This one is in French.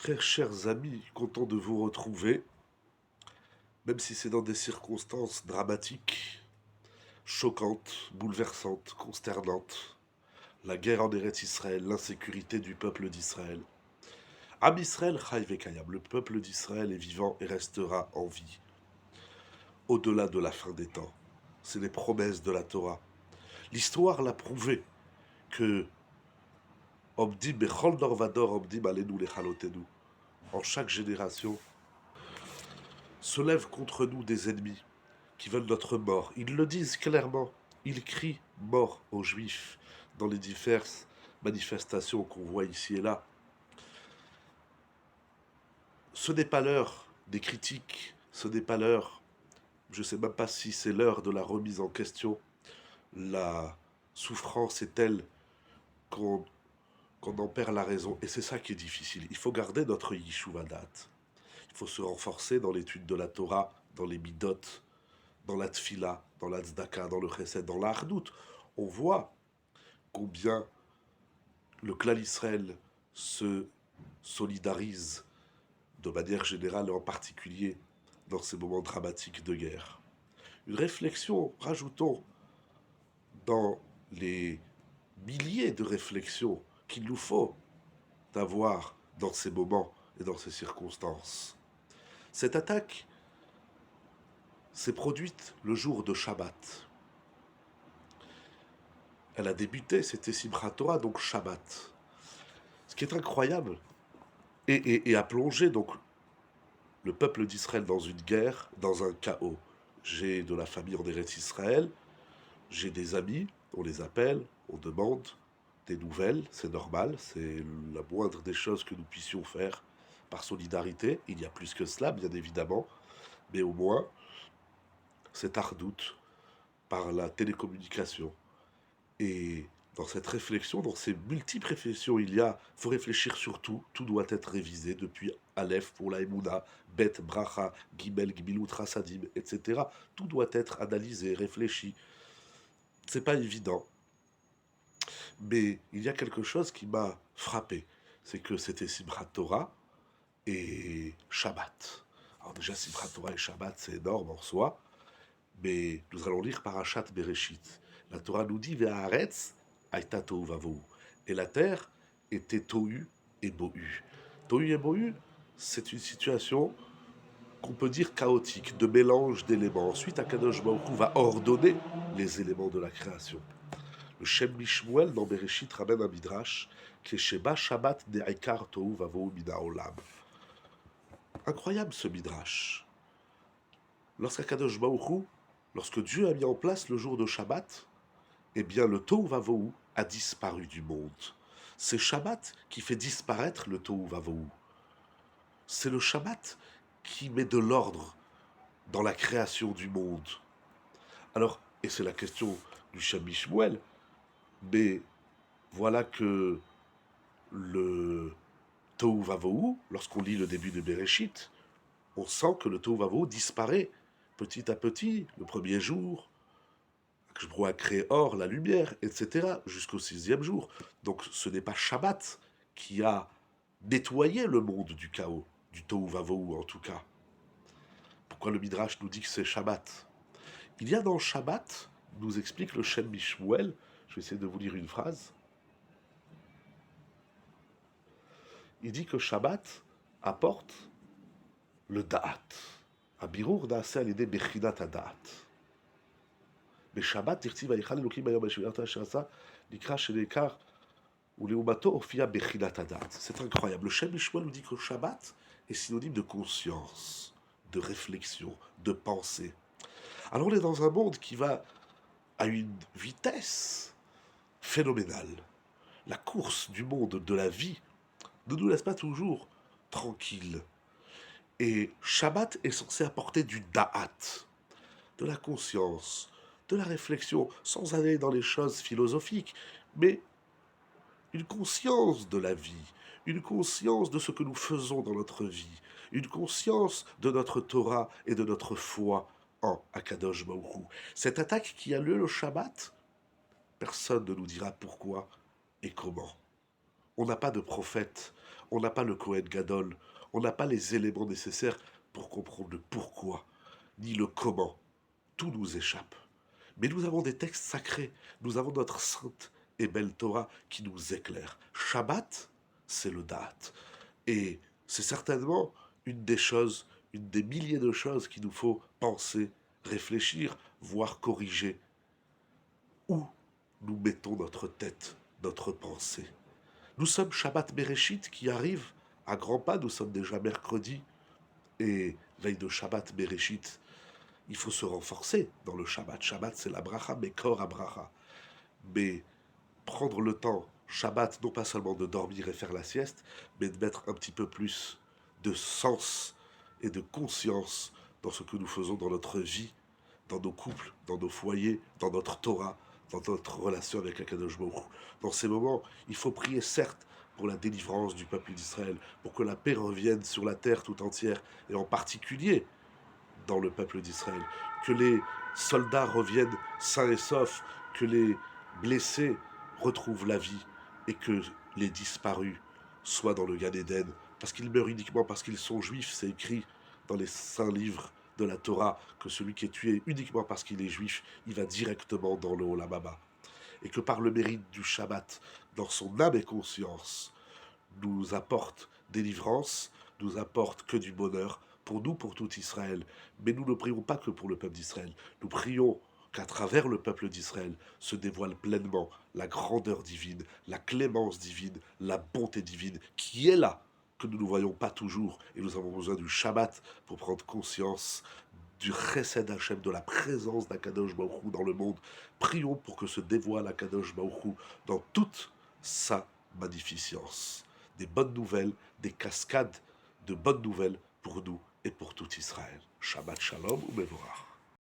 frères, chers amis, content de vous retrouver, même si c'est dans des circonstances dramatiques, choquantes, bouleversantes, consternantes. La guerre en Eretz Israël, l'insécurité du peuple d'Israël. Am Israël Chai Vekayam, le peuple d'Israël est vivant et restera en vie, au-delà de la fin des temps. C'est les promesses de la Torah. L'histoire l'a prouvé que Omdim Bechol Norvador Omdim Alenu Lechalotenu, en chaque génération, se lèvent contre nous des ennemis qui veulent notre mort. Ils le disent clairement. Ils crient mort aux Juifs dans les diverses manifestations qu'on voit ici et là. Ce n'est pas l'heure des critiques, ce n'est pas l'heure, je ne sais même pas si c'est l'heure de la remise en question. La souffrance est telle qu'on en perd la raison. Et c'est ça qui est difficile. Il faut garder notre Yishuvadat. Il faut se renforcer dans l'étude de la Torah, dans les midot, dans la tfila, dans la tzedaka, dans le chesed, dans la hardout. On voit combien le clan Israël se solidarise de manière générale et en particulier dans ces moments dramatiques de guerre. Une réflexion, rajoutons, dans les milliers de réflexions qu'il nous faut avoir dans ces moments et dans ces circonstances. Cette attaque s'est produite le jour de Shabbat. Elle a débuté, c'était Simchat Torah, donc Shabbat. Ce qui est incroyable, et a plongé donc le peuple d'Israël dans une guerre, dans un chaos. J'ai de la famille en Eretz Israël, j'ai des amis, on les appelle, on demande des nouvelles, c'est normal, c'est la moindre des choses que nous puissions faire par solidarité. Il y a plus que cela, bien évidemment, mais au moins, cette ardoute par la télécommunication. Et dans cette réflexion, dans ces multiples réflexions, faut réfléchir sur tout. Tout doit être révisé depuis Aleph pour la Emouna, Bet, Bracha, Gimel, Gmilut, Rasadim, etc. Tout doit être analysé, réfléchi. C'est pas évident. Mais il y a quelque chose qui m'a frappé. C'est que c'était Simchat Torah et Shabbat. Alors déjà, Simchat Torah et Shabbat, c'est énorme en soi. Mais nous allons lire Parashat Bereshit. La Torah nous dit Ve'aretz aïta tohu vavohu. Et la terre était tohu et bohu. Tohu et bohu, c'est une situation qu'on peut dire chaotique, de mélange d'éléments. Ensuite, Akadosh Baruch Hu va ordonner les éléments de la création. Le Shem Mishmuel dans Bereshit ramène un midrash qui est Sheba Shabbat De'ikar tohu vavohu mina olam. Incroyable ce midrash. Lorsqu'Akadosh Baruch Hu, lorsque Dieu a mis en place le jour de Shabbat, eh bien le Tohu Vavohu a disparu du monde. C'est Shabbat qui fait disparaître le Tohu Vavohu. C'est le Shabbat qui met de l'ordre dans la création du monde. Alors, et c'est la question du Shem Mishmuel, mais voilà que le Tohu Vavohu, lorsqu'on lit le début de Bereshit, on sent que le Tohu Vavohu disparaît petit à petit, le premier jour, que je a créé or, la lumière, etc., jusqu'au sixième jour. Donc ce n'est pas Shabbat qui a nettoyé le monde du chaos, du Tohu Vavohu en tout cas. Pourquoi le Midrash nous dit que c'est Shabbat? Il y a dans Shabbat, nous explique le Shem Mishmuel, je vais essayer de vous lire une phrase. Il dit que Shabbat apporte le Da'at. Abirur na'aseh al yedei bechinat ha'da'at. בשבת תכתיב ויכל אלוקים ביום השביעי אשר עשה נקרא שנעקר ולעומתו הופיע בחינת הדעת. C'est incroyable. Le Shem Mishmuel nous dit que le Shabbat est synonyme de conscience, de réflexion, de pensée. Alors on est dans un monde qui va à une vitesse phénoménale. La course du monde de la vie ne nous laisse pas toujours tranquilles. Et Shabbat est censé apporter du da'at, de la conscience, de la réflexion, sans aller dans les choses philosophiques, mais une conscience de la vie, une conscience de ce que nous faisons dans notre vie, une conscience de notre Torah et de notre foi en Akadosh Baruch Hu. Cette attaque qui a lieu le Shabbat, personne ne nous dira pourquoi et comment. On n'a pas de prophète, On n'a pas le Kohen Gadol, on n'a pas les éléments nécessaires pour comprendre le pourquoi, ni le comment. Tout nous échappe. Mais nous avons des textes sacrés, nous avons notre sainte et belle Torah qui nous éclaire. Shabbat, c'est le date. Et c'est certainement une des choses, une des milliers de choses qu'il nous faut penser, réfléchir, voire corriger. Où nous mettons notre tête, notre pensée? Nous sommes Shabbat Bereshit qui arrive à grands pas, nous sommes déjà mercredi, et veille de Shabbat Bereshit, il faut se renforcer dans le Shabbat. Shabbat, c'est la bracha, mais corps à bracha. Mais prendre le temps, Shabbat, non pas seulement de dormir et faire la sieste, mais de mettre un petit peu plus de sens et de conscience dans ce que nous faisons dans notre vie, dans nos couples, dans nos foyers, dans notre Torah, dans notre relation avec Akadosh Baruch Hu. Dans ces moments, il faut prier certes pour la délivrance du peuple d'Israël, pour que la paix revienne sur la terre tout entière, et en particulier dans le peuple d'Israël, que les soldats reviennent sains et saufs, que les blessés retrouvent la vie, et que les disparus soient dans le Gan Eden, parce qu'ils meurent uniquement parce qu'ils sont juifs. C'est écrit dans les saints livres de la Torah que celui qui est tué uniquement parce qu'il est juif, il va directement dans le Olam Haba. Et que par le mérite du Shabbat, dans son âme et conscience, nous apporte délivrance, nous apporte que du bonheur, pour nous, pour tout Israël. Mais nous ne prions pas que pour le peuple d'Israël. Nous prions qu'à travers le peuple d'Israël se dévoile pleinement la grandeur divine, la clémence divine, la bonté divine, qui est là, que nous ne voyons pas toujours. Et nous avons besoin du Shabbat pour prendre conscience du Chesed Hashem, de la présence d'Akadosh Baruch Hu dans le monde. Prions pour que se dévoile Akadosh Baruch Hu dans toute sa magnificence. Des bonnes nouvelles, des cascades de bonnes nouvelles pour nous et pour tout Israël. Shabbat Shalom ou Mevorach.